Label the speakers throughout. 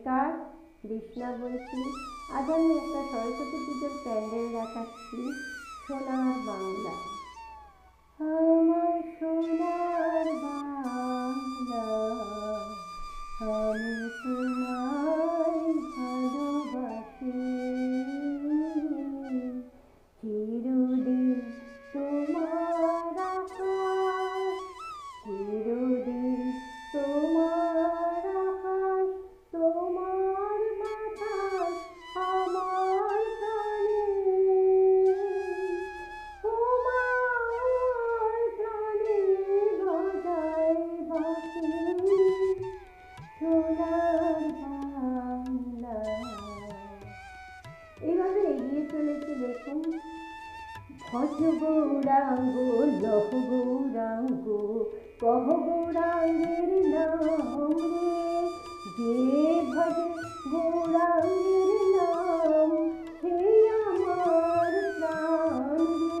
Speaker 1: নমস্কার, কৃষ্ণা বলছি। আজ আমি একটা সরস্বতী পুজোর প্যান্ডেল দেখাচ্ছি, সোনার বাংলা। আমার সোনার বাংলা, আমি তোমায় ভালোবাসি, চিরদিন তোমার আকাশ, চিরদিন তোমার আকাশ, তোমার বাতাস আমার প্রাণে, তোমার প্রাণে বাজায় বাঁশি, সোনার বাংলা। এইভাবে এগিয়ে চলেছে, দেখুন। ভজ গৌরাঙ্গ, লহ গৌরাঙ্গ, কহ গৌরাঙ্গের নাম রে, যে ভজে গৌরাঙ্গের নাম, সে আমার প্রাণ রে।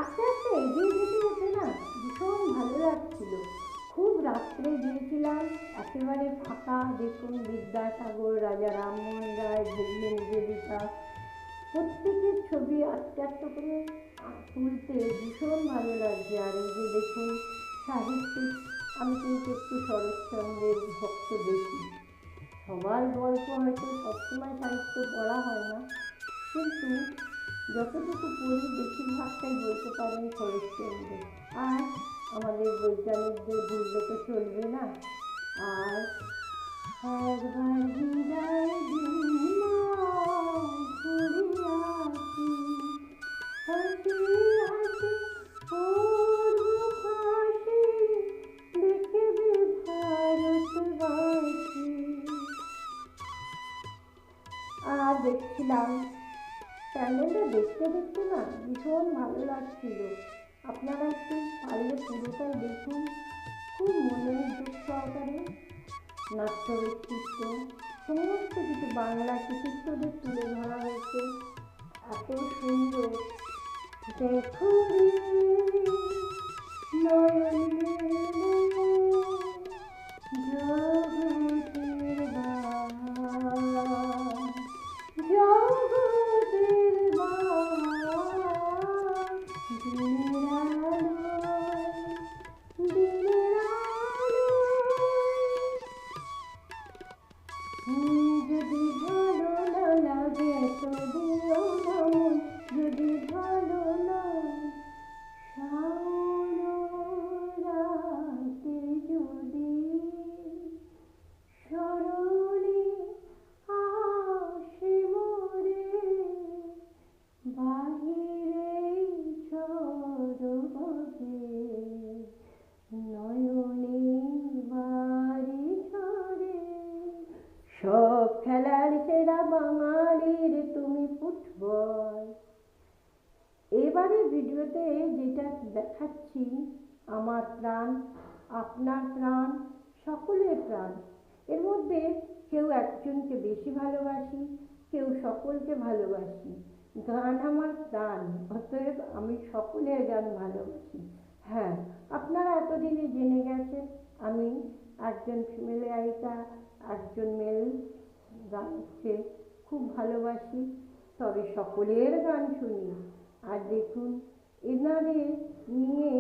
Speaker 1: আস্তে আস্তে এগিয়ে যেতে যেতে না ভীষণ ভালো লাগছিল। খুব রাত্রে গিয়েছিলাম, একেবারে ফাঁকা। দেখুন, বিদ্যাসাগর, রাজা রামমোহন রায়, ভগিনী নিবেদিতা, প্রত্যেকের ছবি একটা একটা করে তুলতে ভীষণ ভালো লাগছে। আর এই যে দেখুন, সাহিত্যিক, আমি কিন্তু একটু শরৎচন্দ্রের ভক্ত বেশি। সবার গল্প হয়তো সবসময় সাহিত্য পড়া হয় না, কিন্তু যতটুকু পড়ি বেশিরভাগটাই বলতে পারেন শরৎচন্দ্র। আর আমাদের বৈজ্ঞানিকদের ভুললে তো চলবে না। আর একবার বিদায় দিন ঘুরে আসি, হাসি হাসি পূর্ব পাশে দেখবে ভারতবাসী। আর দেখছিলাম প্যান্ডেলটা দেখতে দেখতে না ভীষণ ভালো লাগছিল। আপনারা একটু পারলে পুরোটাই দেখুন, খুব মনোযোগ সহকারে। নাট্য ব্যক্তিত্ব, সমস্ত কিছু বাংলা কৃতিত্বদের তুলে ধরা হয়েছে, এত সুন্দর। দেখো রে নয়নে জগতের বাস, জগতের বাস, দিনের আলোয়, দিনের আলোয়। যদি ভালো না লাগে তো দিও না মন, যদি ভালো না। শাওন রাতে যদি স্মরণে আসে মোরে, বাহিরে ঝড় বহে, নয়নে বাড়ি ঝরে। সব খেলার সেরা বাঙালির তুমি ফুটবল। এবারে ভিডিওতে যেটা দেখাচ্ছি, আমার প্রাণ, আপনার প্রাণ, সকলের প্রাণ। এর মধ্যে কেউ একজনকে বেশি ভালোবাসি, কেউ সকলকে ভালোবাসি। গান আমার প্রাণ, অতএব আমি সকলের গান ভালোবাসি। হ্যাঁ, আপনারা এতদিনে জেনে গেছেন আমি একজন ফিমেল গায়িকা, একজন মেল গানকে খুব ভালোবাসি, তবে সকলের গান শুনি। আর দেখুন, এনাদের নিয়ে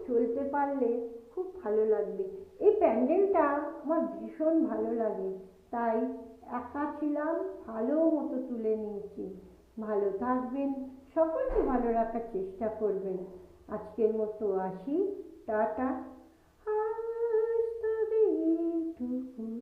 Speaker 1: চলতে পারলে খুব ভালো লাগবে। এই প্যান্ডেলটা আমার ভীষণ ভালো লাগে, তাই একা ছিলাম, ভালো মতো তুলে নিয়েছি। ভালো থাকবেন, সকলকে ভালো রাখার চেষ্টা করবেন। আজকের মতো আসি, টাটা।